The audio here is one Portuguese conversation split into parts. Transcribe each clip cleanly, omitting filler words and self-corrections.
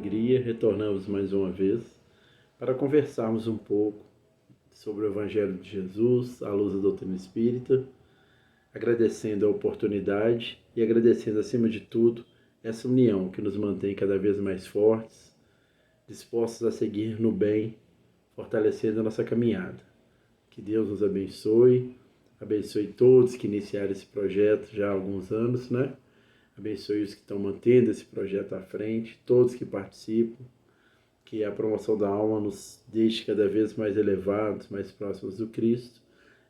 alegria, retornamos mais uma vez para conversarmos um pouco sobre o Evangelho de Jesus, à luz da doutrina espírita, agradecendo a oportunidade e agradecendo, acima de tudo, essa união que nos mantém cada vez mais fortes, dispostos a seguir no bem, fortalecendo a nossa caminhada. Que Deus nos abençoe, abençoe todos que iniciaram esse projeto já há alguns anos, né? Abençoe os que estão mantendo esse projeto à frente, todos que participam, que a promoção da alma nos deixe cada vez mais elevados, mais próximos do Cristo,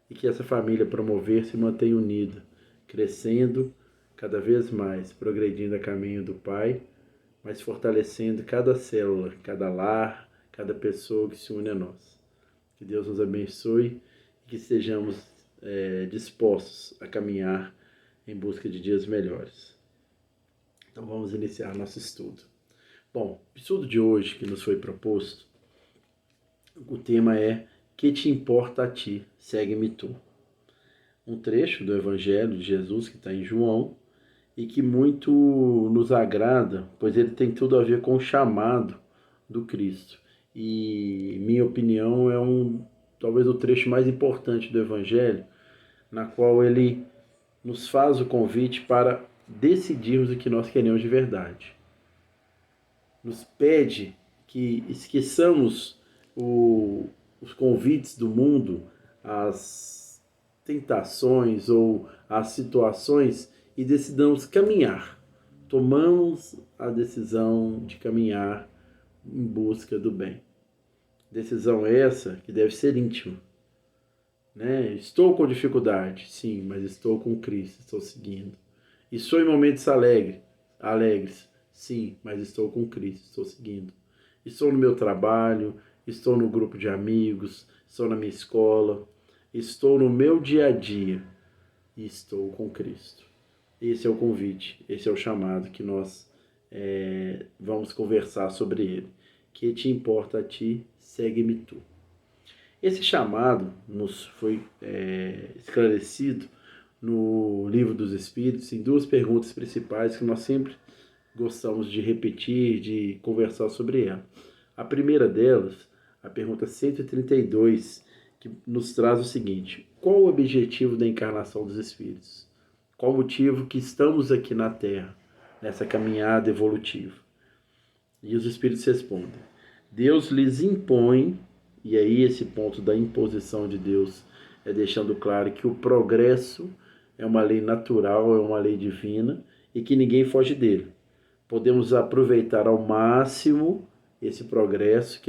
e que essa família promover se mantenha unida, crescendo cada vez mais, progredindo a caminho do Pai, mas fortalecendo cada célula, cada lar, cada pessoa que se une a nós. Que Deus nos abençoe e que estejamos dispostos a caminhar em busca de dias melhores. Então vamos iniciar nosso estudo. Bom, o estudo de hoje que nos foi proposto, o tema é Que te importa a ti? Segue-me tu. Um trecho do Evangelho de Jesus que está em João e que muito nos agrada, pois ele tem tudo a ver com o chamado do Cristo. E, minha opinião, é talvez o trecho mais importante do Evangelho, na qual ele nos faz o convite para decidirmos o que nós queremos de verdade. Nos pede que esqueçamos os convites do mundo, as tentações ou as situações e decidamos caminhar. Tomamos a decisão de caminhar em busca do bem. Decisão essa que deve ser íntima. Né? Estou com dificuldade, sim, mas estou com Cristo, estou seguindo. Estou em momentos alegres, sim, mas estou com Cristo, estou seguindo. Estou no meu trabalho, estou no grupo de amigos, estou na minha escola, estou no meu dia a dia e estou com Cristo. Esse é o convite, esse é o chamado que nós vamos conversar sobre ele. Que te importa a ti, segue-me tu. Esse chamado nos foi esclarecido no Livro dos Espíritos em duas perguntas principais que nós sempre gostamos de repetir, de conversar sobre ela. A primeira delas, a pergunta 132, que nos traz o seguinte: qual o objetivo da encarnação dos espíritos? Qual o motivo que estamos aqui na Terra, nessa caminhada evolutiva? E os espíritos respondem: Deus lhes impõe, e aí esse ponto da imposição de Deus é deixando claro que o progresso é uma lei natural, é uma lei divina e que ninguém foge dele. Podemos aproveitar ao máximo esse progresso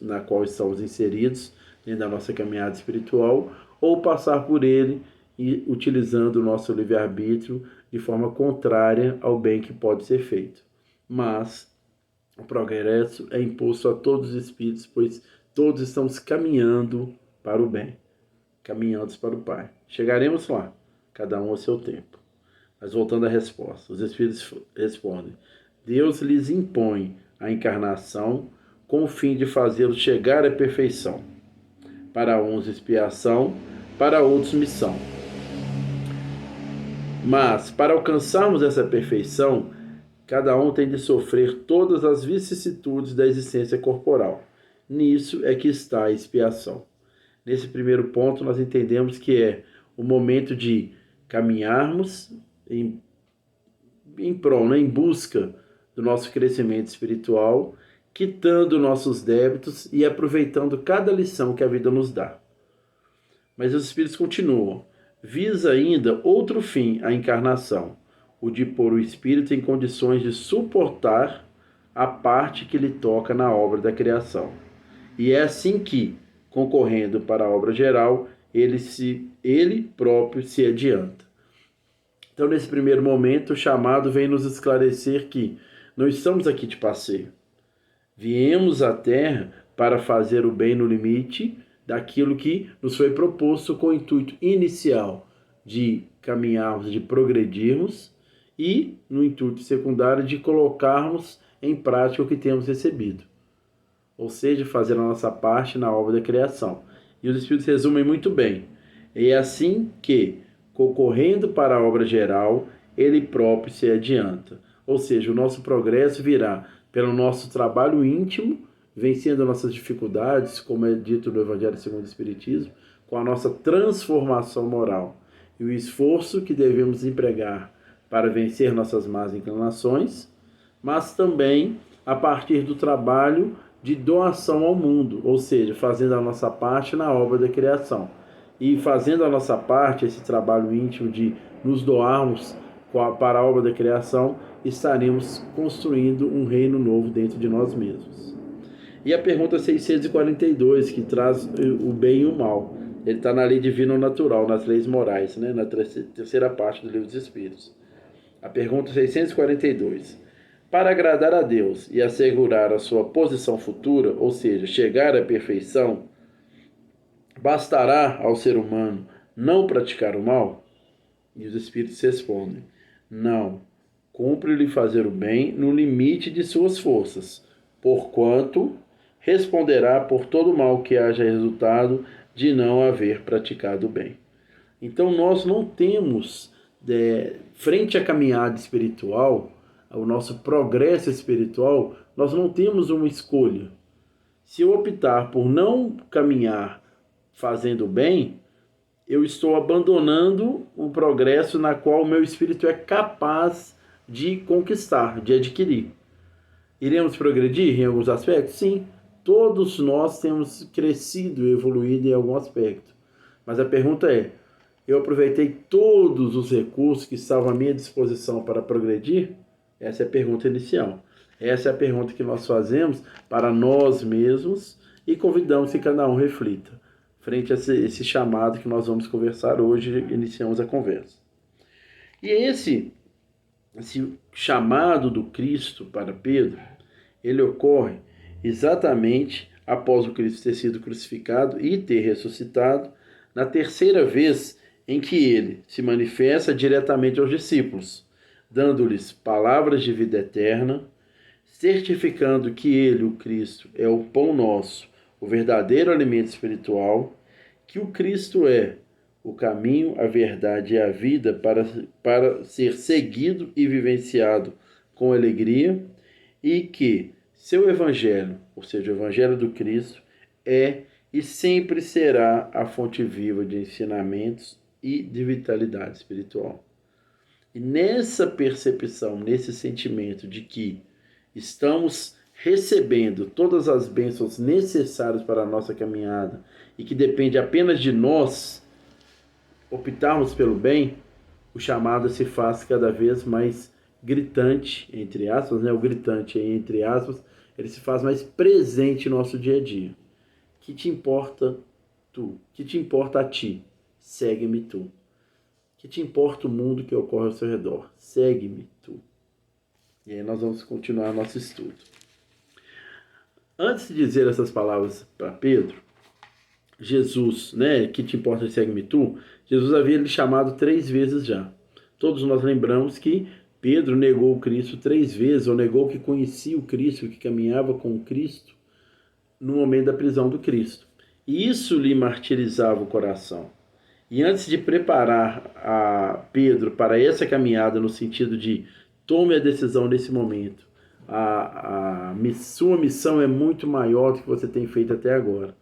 na qual estamos inseridos dentro da nossa caminhada espiritual ou passar por ele e utilizando o nosso livre-arbítrio de forma contrária ao bem que pode ser feito. Mas o progresso é imposto a todos os espíritos, pois todos estamos caminhando para o bem, caminhando para o Pai. Chegaremos lá, cada um ao seu tempo. Mas voltando à resposta, os espíritos respondem: Deus lhes impõe a encarnação com o fim de fazê-los chegar à perfeição. Para uns expiação, para outros missão. Mas, para alcançarmos essa perfeição, cada um tem de sofrer todas as vicissitudes da existência corporal. Nisso é que está a expiação. Nesse primeiro ponto, nós entendemos que é o momento de caminharmos em prol, né, em busca do nosso crescimento espiritual, quitando nossos débitos e aproveitando cada lição que a vida nos dá. Mas os espíritos continuam. Visa ainda outro fim a encarnação, o de pôr o espírito em condições de suportar a parte que lhe toca na obra da criação. E é assim que, concorrendo para a obra geral, ele próprio se adianta. Então, nesse primeiro momento, o chamado vem nos esclarecer que não estamos aqui de passeio. Viemos à Terra para fazer o bem no limite daquilo que nos foi proposto com o intuito inicial de caminharmos, de progredirmos, e no intuito secundário de colocarmos em prática o que temos recebido. Ou seja, fazer a nossa parte na obra da criação. E os Espíritos resumem muito bem. É assim que, concorrendo para a obra geral, ele próprio se adianta. Ou seja, o nosso progresso virá pelo nosso trabalho íntimo, vencendo nossas dificuldades, como é dito no Evangelho segundo o Espiritismo, com a nossa transformação moral e o esforço que devemos empregar para vencer nossas más inclinações, mas também a partir do trabalho de doação ao mundo, ou seja, fazendo a nossa parte na obra da criação. E fazendo a nossa parte, esse trabalho íntimo de nos doarmos para a obra da criação, estaremos construindo um reino novo dentro de nós mesmos. E a pergunta 642, que traz o bem e o mal. Ele está na lei divina ou natural, nas leis morais, né? Na terceira parte do Livro dos Espíritos. A pergunta 642. Para agradar a Deus e assegurar a sua posição futura, ou seja, chegar à perfeição, bastará ao ser humano não praticar o mal? E os Espíritos respondem: não. Cumpre-lhe fazer o bem no limite de suas forças, porquanto responderá por todo mal que haja resultado de não haver praticado o bem. Então nós não temos, frente à caminhada espiritual, ao nosso progresso espiritual, nós não temos uma escolha. Se eu optar por não caminhar fazendo o bem, eu estou abandonando o progresso na qual o meu espírito é capaz de conquistar, de adquirir. Iremos progredir em alguns aspectos? Sim. Todos nós temos crescido e evoluído em algum aspecto. Mas a pergunta é: eu aproveitei todos os recursos que estavam à minha disposição para progredir? Essa é a pergunta inicial. Essa é a pergunta que nós fazemos para nós mesmos e convidamos que cada um reflita. Frente a esse chamado que nós vamos conversar hoje, iniciamos a conversa. E esse chamado do Cristo para Pedro, ele ocorre exatamente após o Cristo ter sido crucificado e ter ressuscitado, na terceira vez em que ele se manifesta diretamente aos discípulos, dando-lhes palavras de vida eterna, certificando que ele, o Cristo, é o pão nosso, o verdadeiro alimento espiritual, que o Cristo é o caminho, a verdade e a vida para ser seguido e vivenciado com alegria, e que seu Evangelho, ou seja, o Evangelho do Cristo, é e sempre será a fonte viva de ensinamentos e de vitalidade espiritual. E nessa percepção, nesse sentimento de que estamos recebendo todas as bênçãos necessárias para a nossa caminhada e que depende apenas de nós optarmos pelo bem, o chamado se faz cada vez mais gritante, entre aspas, né? O gritante, entre aspas, ele se faz mais presente no nosso dia a dia. Que te importa tu? Que te importa a ti? Segue-me tu. Que te importa o mundo que ocorre ao seu redor? Segue-me tu. E aí nós vamos continuar nosso estudo. Antes de dizer essas palavras para Pedro, Jesus, né, que te importa, segue-me tu, Jesus havia lhe chamado 3 vezes já. Todos nós lembramos que Pedro negou o Cristo 3 vezes, ou negou que conhecia o Cristo, que caminhava com o Cristo, no momento da prisão do Cristo. E isso lhe martirizava o coração. E antes de preparar a Pedro para essa caminhada, no sentido de tome a decisão nesse momento, sua missão é muito maior do que você tem feito até agora.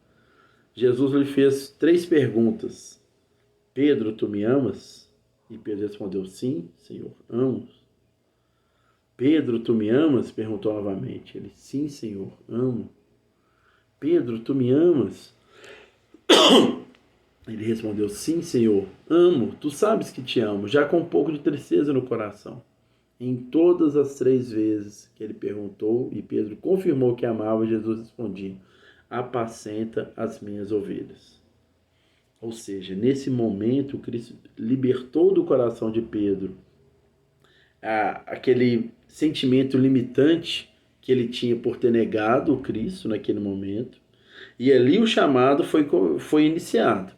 Jesus lhe fez 3 perguntas. Pedro, tu me amas? E Pedro respondeu: sim, Senhor, amo. Pedro, tu me amas? Perguntou novamente. Ele: sim, Senhor, amo. Pedro, tu me amas? Ele respondeu: sim, Senhor, amo. Tu sabes que te amo, já com um pouco de tristeza no coração. Em todas as 3 vezes que ele perguntou e Pedro confirmou que amava, Jesus respondia: apacenta as minhas ovelhas. Ou seja, nesse momento, Cristo libertou do coração de Pedro aquele sentimento limitante que ele tinha por ter negado o Cristo naquele momento, e ali o chamado foi iniciado.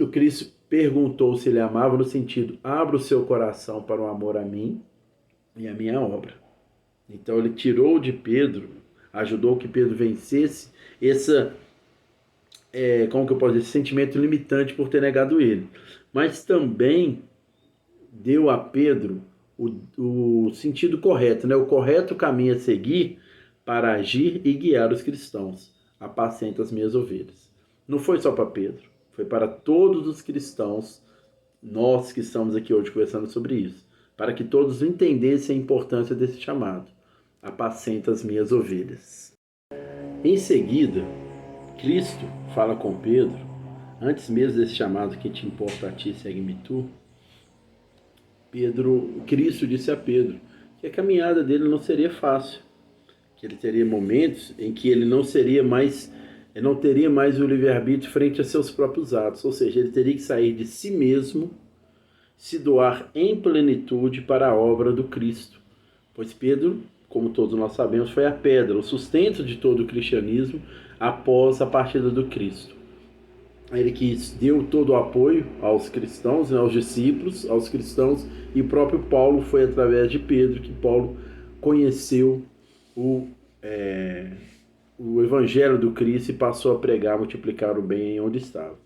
O Cristo perguntou se ele amava, no sentido: abra o seu coração para o amor a mim e a minha obra. Então ele tirou de Pedro, ajudou que Pedro vencesse esse sentimento limitante por ter negado ele. Mas também deu a Pedro o sentido correto, né? O correto caminho a seguir para agir e guiar os cristãos. Apacenta as minhas ovelhas. Não foi só para Pedro, foi para todos os cristãos, nós que estamos aqui hoje conversando sobre isso, para que todos entendessem a importância desse chamado. Apacenta as minhas ovelhas. Em seguida, Cristo fala com Pedro, antes mesmo desse chamado, que te importa a ti, segue-me tu, Cristo disse a Pedro que a caminhada dele não seria fácil, que ele teria momentos em que ele não teria mais o livre-arbítrio frente a seus próprios atos, ou seja, ele teria que sair de si mesmo, se doar em plenitude para a obra do Cristo, pois Pedro, como todos nós sabemos, foi a pedra, o sustento de todo o cristianismo após a partida do Cristo. Ele que deu todo o apoio aos cristãos, aos discípulos, aos cristãos, e o próprio Paulo foi através de Pedro que Paulo conheceu o Evangelho do Cristo e passou a pregar, multiplicar o bem onde estava.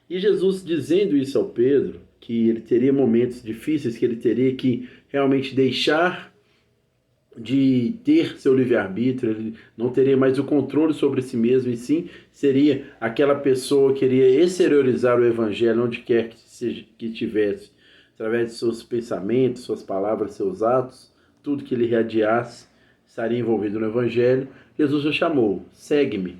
E Jesus dizendo isso ao Pedro, que ele teria momentos difíceis, que ele teria que realmente deixar de ter seu livre-arbítrio, ele não teria mais o controle sobre si mesmo, e sim seria aquela pessoa que iria exteriorizar o Evangelho onde quer que estivesse, através de seus pensamentos, suas palavras, seus atos, tudo que ele irradiasse estaria envolvido no Evangelho. Jesus o chamou, segue-me.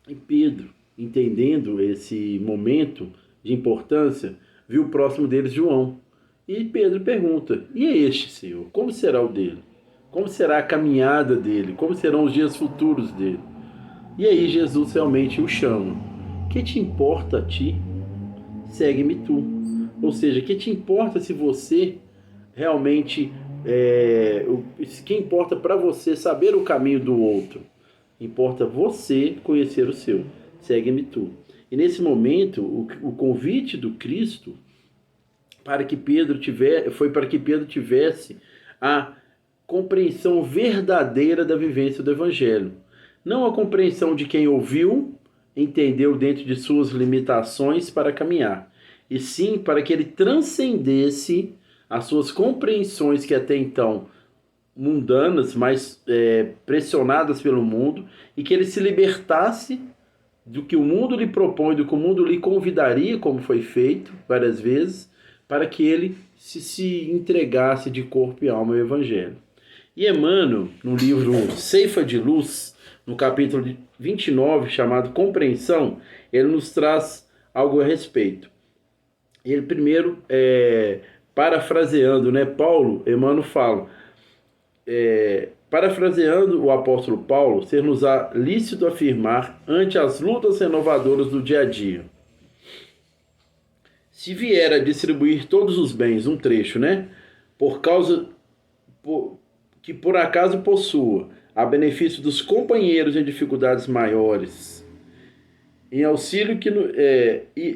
E Pedro, entendendo esse momento de importância, viu o próximo deles, João. E Pedro pergunta, e este, Senhor? Como será o dele? Como será a caminhada dele? Como serão os dias futuros dele? E aí Jesus realmente o chama. Que te importa a ti? Segue-me tu. Ou seja, que te importa se você realmente... que importa para você saber o caminho do outro? Importa você conhecer o seu. Segue-me tu. E nesse momento, o convite do Cristo foi para que Pedro tivesse a compreensão verdadeira da vivência do Evangelho. Não a compreensão de quem ouviu, entendeu dentro de suas limitações para caminhar, e sim para que ele transcendesse as suas compreensões que até então mundanas, mas pressionadas pelo mundo, e que ele se libertasse do que o mundo lhe propõe, do que o mundo lhe convidaria, como foi feito várias vezes, para que ele se entregasse de corpo e alma ao Evangelho. E Emmanuel, no livro Ceifa de Luz, no capítulo 29, chamado Compreensão, ele nos traz algo a respeito. Ele primeiro, parafraseando, né, Paulo, Emmanuel fala, parafraseando o apóstolo Paulo, ser-nos-á lícito afirmar ante as lutas renovadoras do dia a dia. Se vier a distribuir todos os bens, um trecho, né? Que por acaso possua, a benefício dos companheiros em dificuldades maiores, em auxílio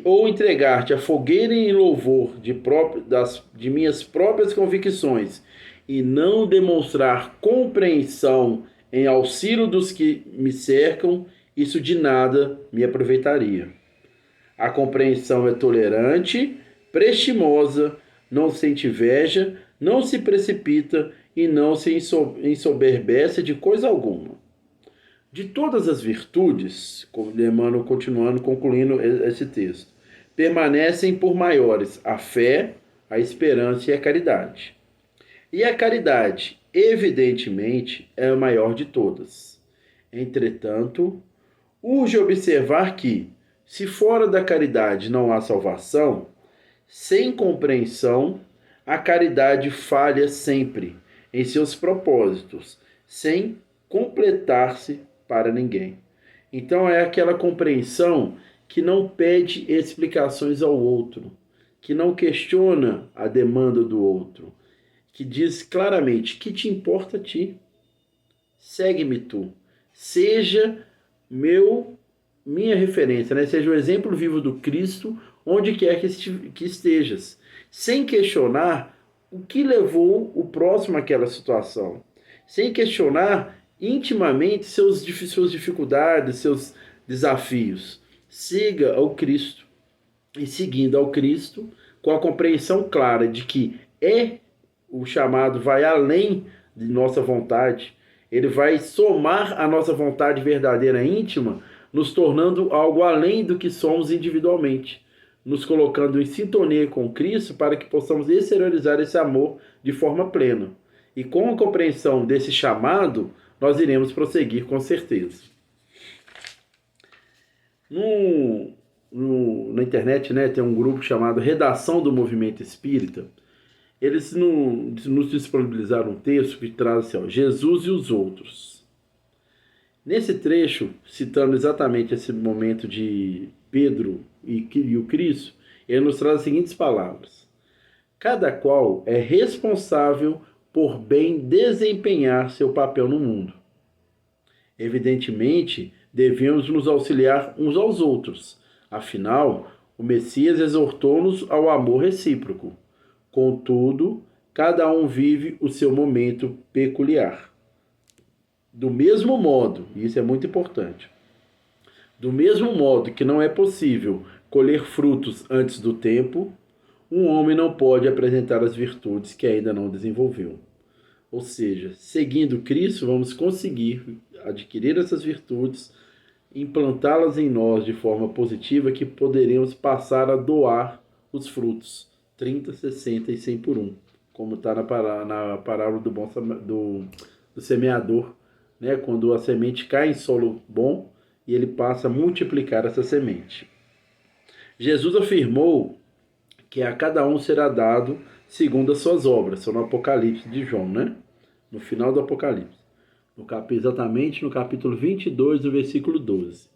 ou entregar-te a fogueira em louvor de minhas próprias convicções, e não demonstrar compreensão em auxílio dos que me cercam, isso de nada me aproveitaria. A compreensão é tolerante, prestimosa, não sente inveja, não se precipita e não se ensoberbece de coisa alguma. De todas as virtudes, Emmanuel continuando, concluindo esse texto, permanecem por maiores a fé, a esperança e a caridade. E a caridade, evidentemente, é a maior de todas. Entretanto, urge observar que, se fora da caridade não há salvação, sem compreensão, a caridade falha sempre em seus propósitos, sem completar-se para ninguém. Então é aquela compreensão que não pede explicações ao outro, que não questiona a demanda do outro, que diz claramente, que te importa a ti? Segue-me tu. Seja minha referência, né? Seja o exemplo vivo do Cristo onde quer que estejas, sem questionar o que levou o próximo àquela situação, sem questionar intimamente suas dificuldades, seus desafios. Siga ao Cristo, e seguindo ao Cristo, com a compreensão clara de que o chamado vai além de nossa vontade. Ele vai somar a nossa vontade verdadeira íntima, nos tornando algo além do que somos individualmente, nos colocando em sintonia com Cristo para que possamos exteriorizar esse amor de forma plena. E com a compreensão desse chamado, nós iremos prosseguir com certeza. Na internet, né, tem um grupo chamado Redação do Movimento Espírita. Eles nos disponibilizaram um texto que traz assim, ó, Jesus e os outros. Nesse trecho, citando exatamente esse momento de Pedro e o Cristo, ele nos traz as seguintes palavras: cada qual é responsável por bem desempenhar seu papel no mundo. Evidentemente, devemos nos auxiliar uns aos outros. Afinal, o Messias exortou-nos ao amor recíproco. Contudo, cada um vive o seu momento peculiar. Do mesmo modo, e isso é muito importante, do mesmo modo que não é possível colher frutos antes do tempo, um homem não pode apresentar as virtudes que ainda não desenvolveu. Ou seja, seguindo Cristo, vamos conseguir adquirir essas virtudes, implantá-las em nós de forma positiva, que poderemos passar a doar os frutos, 30, 60 e 100 por um, como está na parábola do semeador, né? Quando a semente cai em solo bom e ele passa a multiplicar essa semente. Jesus afirmou que a cada um será dado segundo as suas obras, são no Apocalipse de João, né? No final do Apocalipse, exatamente no capítulo 22, no versículo 12.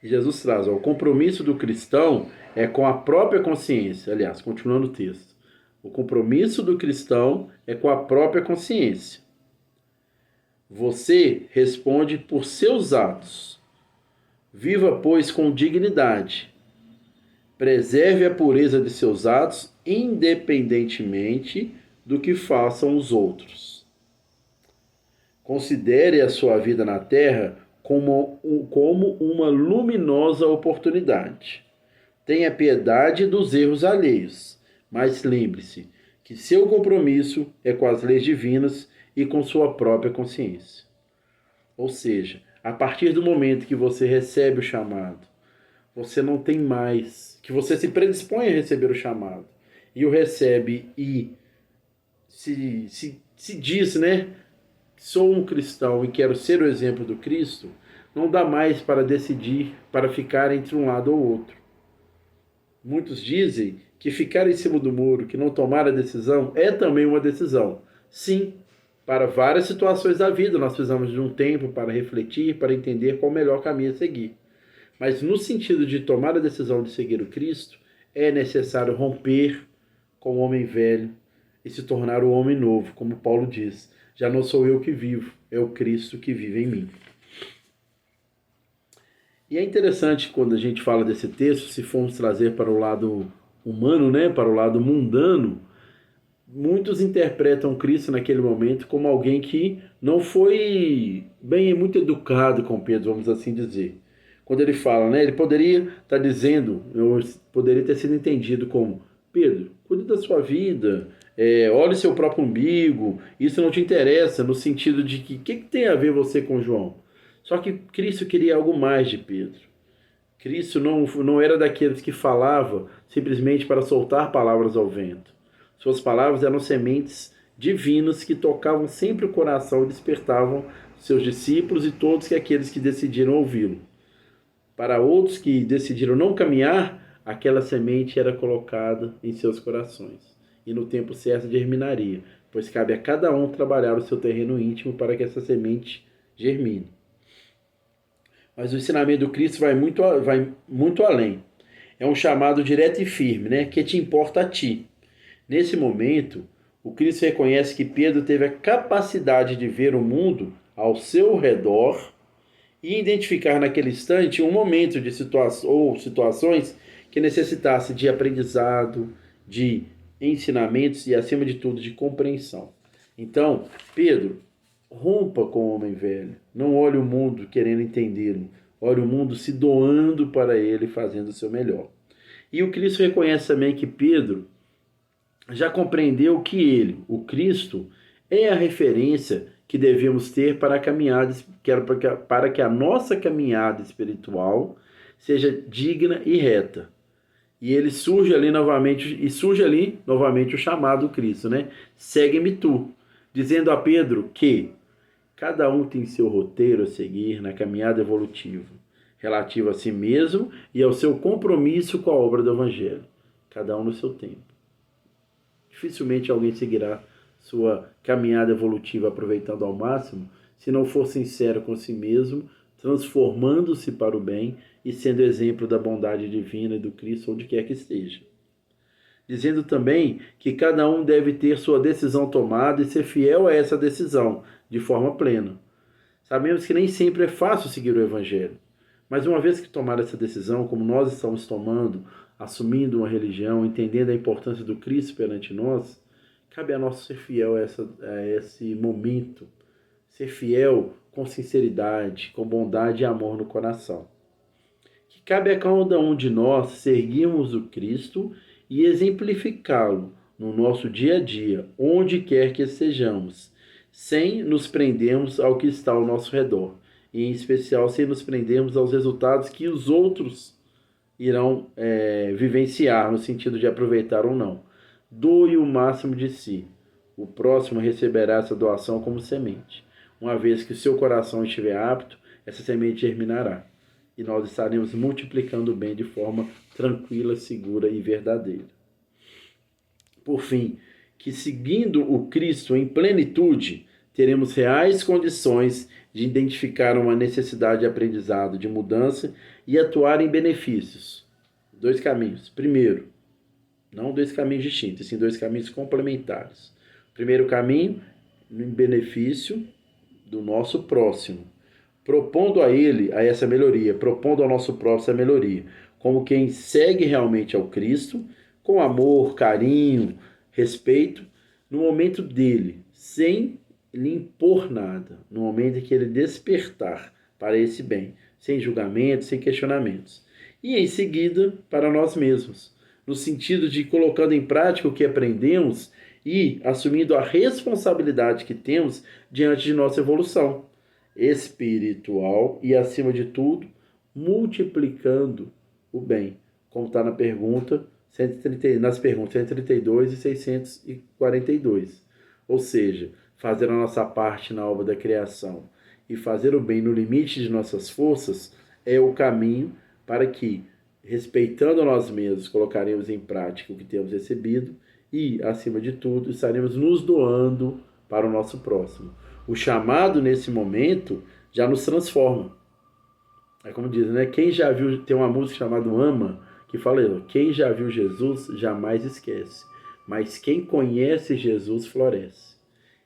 Jesus traz, ó, o compromisso do cristão é com a própria consciência. Aliás, continuando o texto, o compromisso do cristão é com a própria consciência. Você responde por seus atos. Viva, pois, com dignidade. Preserve a pureza de seus atos, independentemente do que façam os outros. Considere a sua vida na terra como uma luminosa oportunidade. Tenha piedade dos erros alheios, mas lembre-se que seu compromisso é com as leis divinas e com sua própria consciência. Ou seja, a partir do momento que você recebe o chamado, você não tem mais, que você se predispõe a receber o chamado, e o recebe e se diz, né? Sou um cristão e quero ser o exemplo do Cristo, não dá mais para decidir, para ficar entre um lado ou outro. Muitos dizem que ficar em cima do muro, que não tomar a decisão, é também uma decisão. Sim, para várias situações da vida nós precisamos de um tempo para refletir, para entender qual o melhor caminho a seguir. Mas no sentido de tomar a decisão de seguir o Cristo, é necessário romper com o homem velho e se tornar o homem novo, como Paulo diz. Já não sou eu que vivo, é o Cristo que vive em mim. E é interessante quando a gente fala desse texto, se formos trazer para o lado humano, né, para o lado mundano, muitos interpretam Cristo naquele momento como alguém que não foi muito educado com Pedro, vamos assim dizer. Quando ele fala, né, ele poderia estar dizendo, poderia ter sido entendido como: Pedro, cuide da sua vida, olhe seu próprio umbigo, isso não te interessa, no sentido de que o que tem a ver você com João? Só que Cristo queria algo mais de Pedro. Cristo não era daqueles que falava simplesmente para soltar palavras ao vento. Suas palavras eram sementes divinas que tocavam sempre o coração e despertavam seus discípulos e todos aqueles que decidiram ouvi-lo. Para outros que decidiram não caminhar, aquela semente era colocada em seus corações. E no tempo certo germinaria, pois cabe a cada um trabalhar o seu terreno íntimo para que essa semente germine. Mas o ensinamento do Cristo vai muito além. É um chamado direto e firme, né? Que te importa a ti. Nesse momento, o Cristo reconhece que Pedro teve a capacidade de ver o mundo ao seu redor e identificar naquele instante um momento de situações que necessitasse de aprendizado, de ensinamentos e, acima de tudo, de compreensão. Então, Pedro, rompa com o homem velho. Não olhe o mundo querendo entendê-lo. Olhe o mundo se doando para ele, fazendo o seu melhor. E o Cristo reconhece também que Pedro já compreendeu que ele, o Cristo, é a referência que devemos ter para a caminhada, para que a nossa caminhada espiritual seja digna e reta. E ele surge ali novamente o chamado Cristo, né? Segue-me tu, dizendo a Pedro que cada um tem seu roteiro a seguir na caminhada evolutiva, relativo a si mesmo e ao seu compromisso com a obra do Evangelho, cada um no seu tempo. Dificilmente alguém seguirá sua caminhada evolutiva aproveitando ao máximo se não for sincero com si mesmo, transformando-se para o bem e sendo exemplo da bondade divina e do Cristo onde quer que esteja. Dizendo também que cada um deve ter sua decisão tomada e ser fiel a essa decisão, de forma plena. Sabemos que nem sempre é fácil seguir o Evangelho, mas uma vez que tomar essa decisão, como nós estamos tomando, assumindo uma religião, entendendo a importância do Cristo perante nós, cabe a nós ser fiel a esse momento, ser fiel com sinceridade, com bondade e amor no coração. Que cabe a cada um de nós seguirmos o Cristo e exemplificá-lo no nosso dia a dia, onde quer que estejamos, sem nos prendermos ao que está ao nosso redor, e em especial sem nos prendermos aos resultados que os outros irão vivenciar, no sentido de aproveitar ou não. Doe o máximo de si. O próximo receberá essa doação como semente. Uma vez que o seu coração estiver apto, essa semente germinará. E nós estaremos multiplicando o bem de forma tranquila, segura e verdadeira. Por fim, que seguindo o Cristo em plenitude, teremos reais condições de identificar uma necessidade de aprendizado, de mudança e atuar em benefícios. Dois caminhos. Primeiro, não dois caminhos distintos, sim dois caminhos complementares. Primeiro caminho, em benefício do nosso próximo, propondo a ele essa melhoria, propondo ao nosso próximo essa melhoria, como quem segue realmente ao Cristo, com amor, carinho, respeito, no momento dele, sem lhe impor nada, no momento em que ele despertar para esse bem, sem julgamentos, sem questionamentos. E em seguida, para nós mesmos, no sentido de colocando em prática o que aprendemos e assumindo a responsabilidade que temos diante de nossa evolução espiritual e, acima de tudo, multiplicando o bem, como está na pergunta 130, nas perguntas 132 e 642. Ou seja, fazer a nossa parte na obra da criação e fazer o bem no limite de nossas forças é o caminho para que, respeitando a nós mesmos, colocaremos em prática o que temos recebido e, acima de tudo, estaremos nos doando para o nosso próximo. O chamado, nesse momento, já nos transforma. É como diz, né? Quem já viu, tem uma música chamada Ama, que fala, quem já viu Jesus jamais esquece, mas quem conhece Jesus floresce.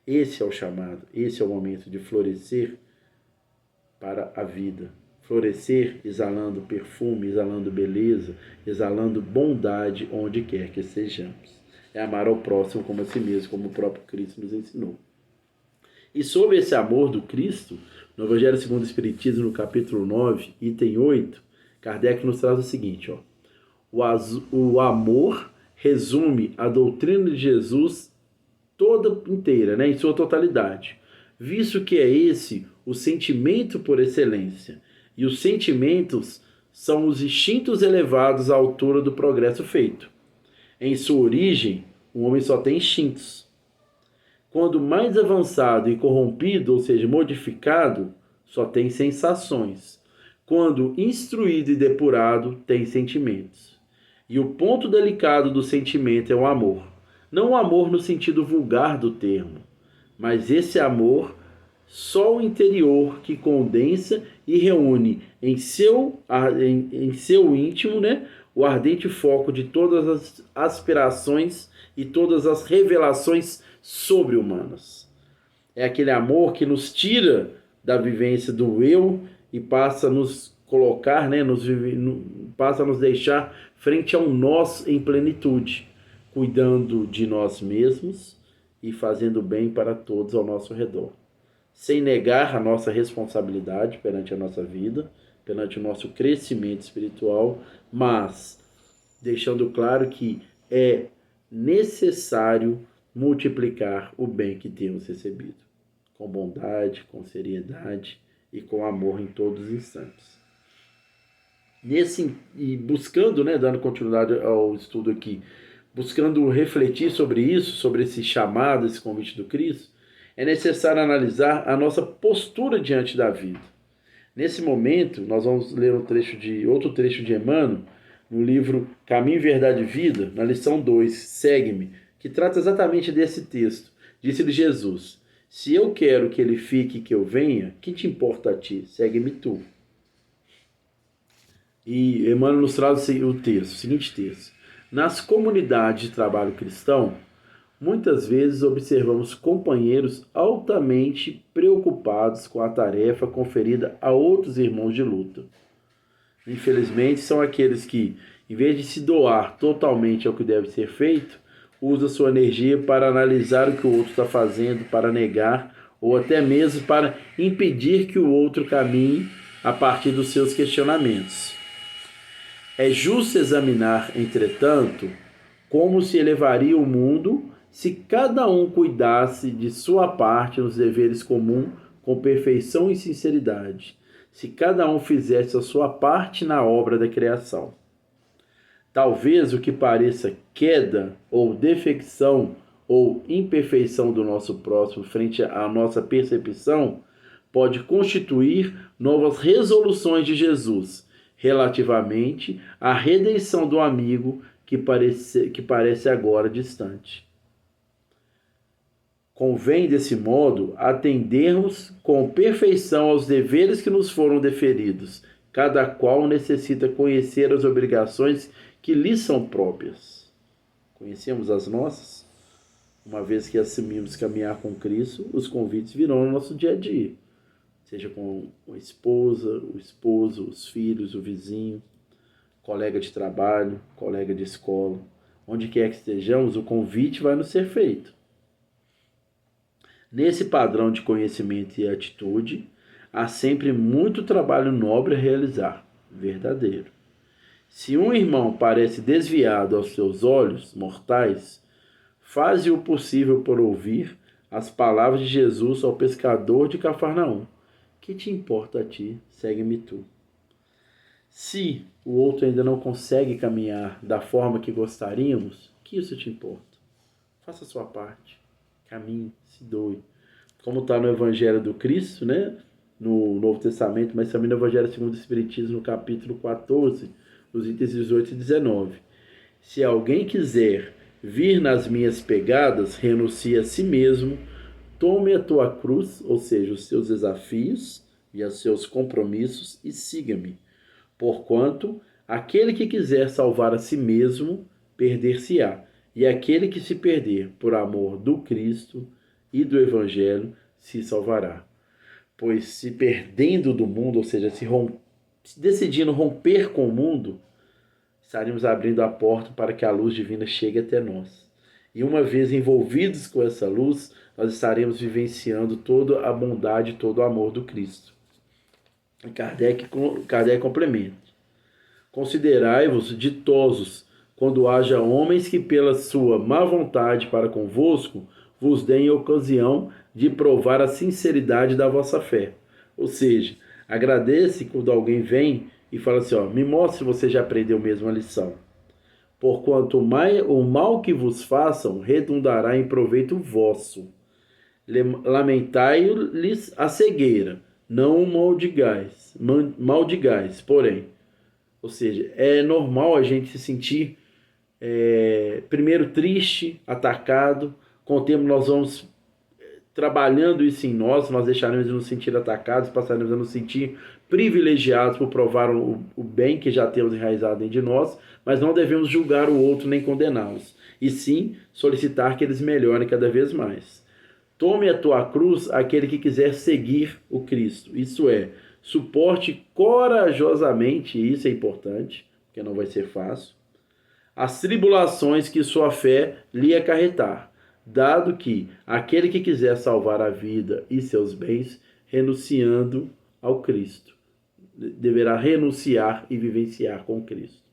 Esse é o chamado, esse é o momento de florescer para a vida. Florescer exalando perfume, exalando beleza, exalando bondade onde quer que estejamos. É amar ao próximo como a si mesmo, como o próprio Cristo nos ensinou. E sobre esse amor do Cristo, no Evangelho segundo o Espiritismo, no capítulo 9, item 8, Kardec nos traz o seguinte, ó. O amor resume a doutrina de Jesus toda inteira, né, em sua totalidade, visto que é esse o sentimento por excelência, e os sentimentos são os instintos elevados à altura do progresso feito. Em sua origem, o homem só tem instintos. Quando mais avançado e corrompido, ou seja, modificado, só tem sensações. Quando instruído e depurado, tem sentimentos. E o ponto delicado do sentimento é o amor. Não o amor no sentido vulgar do termo, mas esse amor só o interior que condensa e reúne em seu íntimo, né, o ardente foco de todas as aspirações e todas as revelações sobre-humanas. É aquele amor que nos tira da vivência do eu e passa a nos colocar, né, passa a nos deixar frente ao nós em plenitude, cuidando de nós mesmos e fazendo bem para todos ao nosso redor, sem negar a nossa responsabilidade perante a nossa vida, perante o nosso crescimento espiritual, mas deixando claro que é necessário multiplicar o bem que temos recebido, com bondade, com seriedade e com amor em todos os instantes. E buscando, dando continuidade ao estudo aqui, buscando refletir sobre isso, sobre esse chamado, esse convite do Cristo, é necessário analisar a nossa postura diante da vida. Nesse momento, nós vamos ler outro trecho de Emmanuel, no livro Caminho, Verdade e Vida, na lição 2, Segue-me, que trata exatamente desse texto. Disse-lhe Jesus: se eu quero que ele fique e que eu venha, que te importa a ti? Segue-me tu. E Emmanuel nos traz o seguinte texto. Nas comunidades de trabalho cristão, muitas vezes observamos companheiros altamente preocupados com a tarefa conferida a outros irmãos de luta. Infelizmente, são aqueles que, em vez de se doar totalmente ao que deve ser feito, usam sua energia para analisar o que o outro está fazendo, para negar ou até mesmo para impedir que o outro caminhe a partir dos seus questionamentos. É justo examinar, entretanto, como se elevaria o mundo se cada um cuidasse de sua parte nos deveres comuns com perfeição e sinceridade, se cada um fizesse a sua parte na obra da criação. Talvez o que pareça queda ou defecção ou imperfeição do nosso próximo frente à nossa percepção pode constituir novas resoluções de Jesus relativamente à redenção do amigo que parece agora distante. Convém, desse modo, atendermos com perfeição aos deveres que nos foram deferidos. Cada qual necessita conhecer as obrigações que lhe são próprias. Conhecemos as nossas? Uma vez que assumimos caminhar com Cristo, os convites virão no nosso dia a dia. Seja com a esposa, o esposo, os filhos, o vizinho, colega de trabalho, colega de escola. Onde quer que estejamos, o convite vai nos ser feito. Nesse padrão de conhecimento e atitude, há sempre muito trabalho nobre a realizar, verdadeiro. Se um irmão parece desviado aos seus olhos mortais, faze o possível por ouvir as palavras de Jesus ao pescador de Cafarnaum. Que te importa a ti? Segue-me tu. Se o outro ainda não consegue caminhar da forma que gostaríamos, que isso te importa? Faça a sua parte. Caminhe, se doe. Como está no Evangelho do Cristo, no Novo Testamento, mas também no Evangelho segundo o Espiritismo, no capítulo 14, nos itens 18 e 19. Se alguém quiser vir nas minhas pegadas, renuncie a si mesmo, tome a tua cruz, ou seja, os seus desafios e os seus compromissos, e siga-me. Porquanto, aquele que quiser salvar a si mesmo, perder-se-á. E aquele que se perder por amor do Cristo e do Evangelho, se salvará. Pois se perdendo do mundo, ou seja, se decidindo romper com o mundo, estaríamos abrindo a porta para que a luz divina chegue até nós. E uma vez envolvidos com essa luz, nós estaremos vivenciando toda a bondade, todo o amor do Cristo. Kardec complementa. Considerai-vos ditosos quando haja homens que pela sua má vontade para convosco vos deem ocasião de provar a sinceridade da vossa fé. Ou seja, agradece quando alguém vem e fala assim, me mostre se você já aprendeu mesmo a lição. Porquanto o mal que vos façam redundará em proveito vosso. Lamentai-lhes a cegueira, não o maldigais, porém. Ou seja, é normal a gente se sentir primeiro triste, atacado. Com o tempo nós vamos trabalhando isso em nós deixaremos de nos sentir atacados, passaremos a nos sentir privilegiados por provar o bem que já temos enraizado dentro de nós, mas não devemos julgar o outro nem condená-los, e sim solicitar que eles melhorem cada vez mais. Tome a tua cruz aquele que quiser seguir o Cristo, isso é, suporte corajosamente, e isso é importante, porque não vai ser fácil, as tribulações que sua fé lhe acarretar, dado que aquele que quiser salvar a vida e seus bens, renunciando ao Cristo, deverá renunciar e vivenciar com Cristo.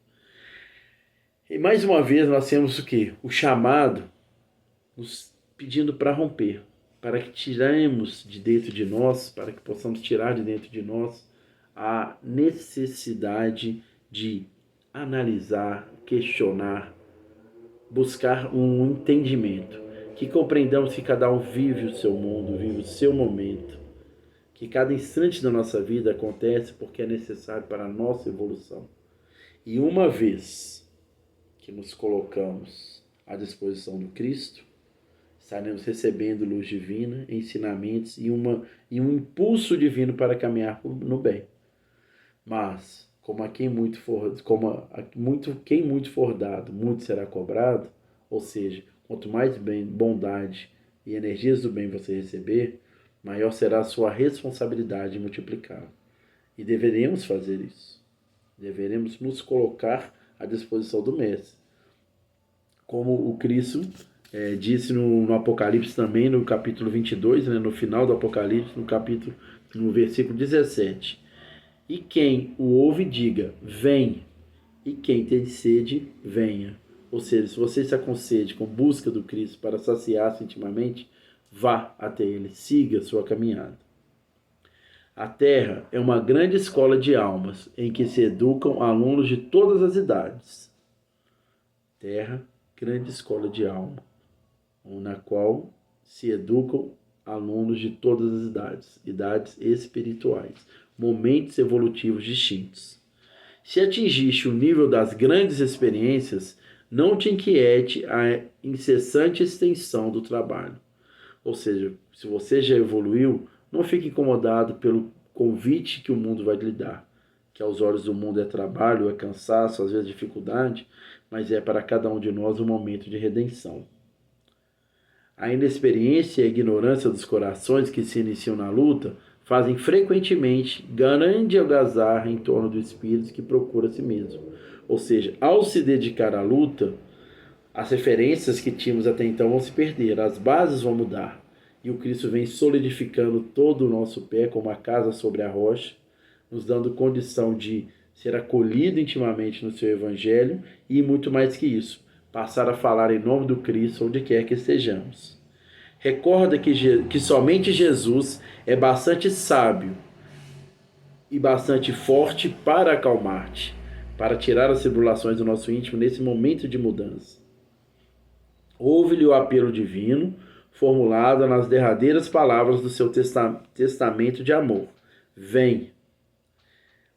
E mais uma vez nós temos o quê? O chamado nos pedindo para romper, para que tiremos de dentro de nós, para que possamos tirar de dentro de nós a necessidade de analisar, questionar, buscar um entendimento, que compreendamos que cada um vive o seu mundo, vive o seu momento, que cada instante da nossa vida acontece porque é necessário para a nossa evolução. E uma vez que nos colocamos à disposição do Cristo, estaremos recebendo luz divina, ensinamentos e um impulso divino para caminhar no bem. Mas, quem muito for dado, muito será cobrado, ou seja, quanto mais bondade e energias do bem você receber, maior será a sua responsabilidade multiplicada. E deveremos fazer isso. Deveremos nos colocar à disposição do Mestre. Como o Cristo disse no Apocalipse também, no capítulo 22, no final do Apocalipse, no versículo 17. E quem o ouve, diga, vem. E quem tem sede, venha. Ou seja, se você está com sede, com busca do Cristo para saciar-se intimamente, vá até Ele, siga a sua caminhada. A Terra é uma grande escola de almas, em que se educam alunos de todas as idades. Terra, grande escola de alma, na qual se educam alunos de todas as idades espirituais, momentos evolutivos distintos. Se atingiste o nível das grandes experiências, não te inquiete a incessante extensão do trabalho. Ou seja, se você já evoluiu, não fique incomodado pelo convite que o mundo vai lhe dar, que aos olhos do mundo é trabalho, é cansaço, às vezes dificuldade, mas é para cada um de nós um momento de redenção. A inexperiência e a ignorância dos corações que se iniciam na luta fazem frequentemente grande algazarra em torno do espírito que procura a si mesmo. Ou seja, ao se dedicar à luta, as referências que tínhamos até então vão se perder, as bases vão mudar. E o Cristo vem solidificando todo o nosso pé como a casa sobre a rocha, nos dando condição de ser acolhido intimamente no seu evangelho e, muito mais que isso, passar a falar em nome do Cristo onde quer que estejamos. Recorda que somente Jesus é bastante sábio e bastante forte para acalmar-te, para tirar as tribulações do nosso íntimo nesse momento de mudança. Ouve-lhe o apelo divino, formulado nas derradeiras palavras do seu testamento de amor. Vem.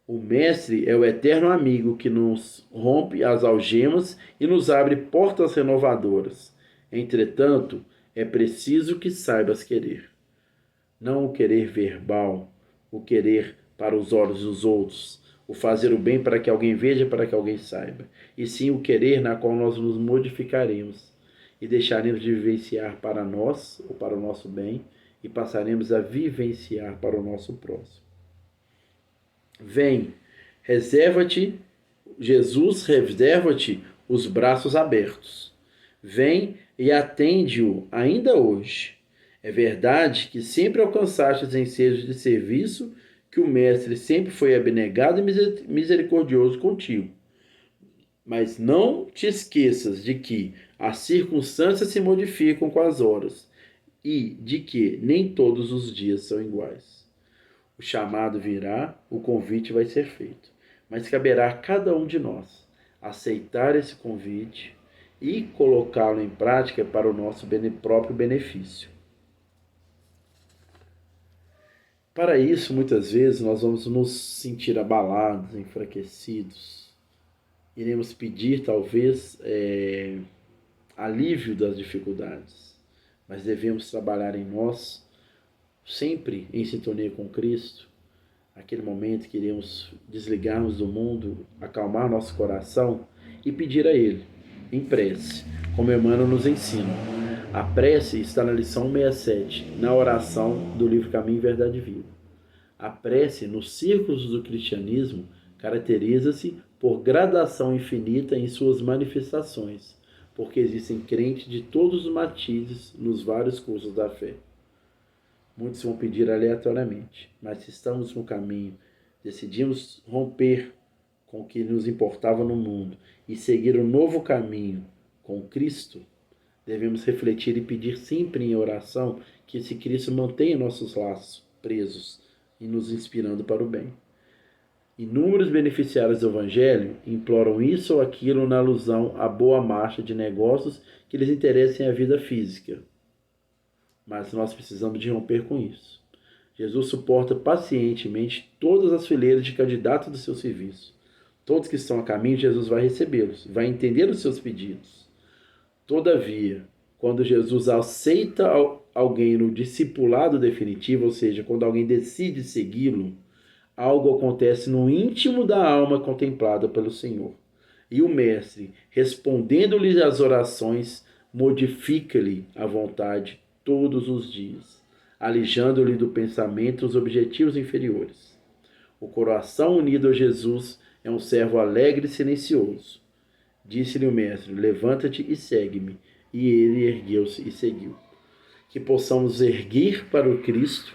O Mestre é o eterno amigo que nos rompe as algemas e nos abre portas renovadoras. Entretanto, é preciso que saibas querer. Não o querer verbal, o querer para os olhos dos outros, o fazer o bem para que alguém veja, para que alguém saiba, e sim o querer na qual nós nos modificaremos e deixaremos de vivenciar para nós, ou para o nosso bem, e passaremos a vivenciar para o nosso próximo. Vem, Jesus reserva-te os braços abertos. Vem e atende-o ainda hoje. É verdade que sempre alcançaste os ensejos de serviço, que o Mestre sempre foi abnegado e misericordioso contigo. Mas não te esqueças de que as circunstâncias se modificam com as horas e de que nem todos os dias são iguais. O chamado virá, o convite vai ser feito, mas caberá a cada um de nós aceitar esse convite e colocá-lo em prática para o nosso próprio benefício. Para isso, muitas vezes, nós vamos nos sentir abalados, enfraquecidos. Iremos pedir, talvez, alívio das dificuldades, mas devemos trabalhar em nós, sempre em sintonia com Cristo. Aquele momento que iremos desligarmos do mundo, acalmar nosso coração e pedir a Ele, em prece, como Emmanuel nos ensina. A prece está na lição 67, na oração do livro Caminho, Verdade e Vida. A prece, nos círculos do cristianismo, caracteriza-se por gradação infinita em suas manifestações, porque existem crentes de todos os matizes nos vários cursos da fé. Muitos vão pedir aleatoriamente, mas se estamos no caminho, decidimos romper com o que nos importava no mundo e seguir um novo caminho com Cristo, devemos refletir e pedir sempre em oração que esse Cristo mantenha nossos laços presos e nos inspirando para o bem. Inúmeros beneficiários do Evangelho imploram isso ou aquilo na alusão à boa marcha de negócios que lhes interessem a vida física. Mas nós precisamos de romper com isso. Jesus suporta pacientemente todas as fileiras de candidatos do seu serviço. Todos que estão a caminho, Jesus vai recebê-los, vai entender os seus pedidos. Todavia, quando Jesus aceita alguém no discipulado definitivo, ou seja, quando alguém decide segui-lo, algo acontece no íntimo da alma contemplada pelo Senhor. E o Mestre, respondendo-lhe às orações, modifica-lhe a vontade todos os dias, alijando-lhe do pensamento os objetivos inferiores. O coração unido a Jesus é um servo alegre e silencioso. Disse-lhe o Mestre: levanta-te e segue-me. E ele ergueu-se e seguiu. Que possamos nos erguer para o Cristo,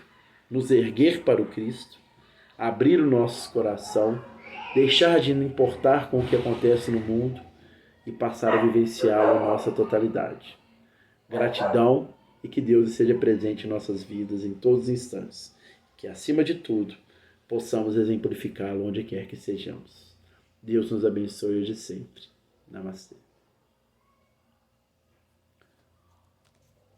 abrir o nosso coração, deixar de nos importar com o que acontece no mundo e passar a vivenciá-lo em nossa totalidade. Gratidão e que Deus esteja presente em nossas vidas em todos os instantes. Que, acima de tudo, possamos exemplificá-lo onde quer que sejamos. Deus nos abençoe hoje e sempre. Namastê.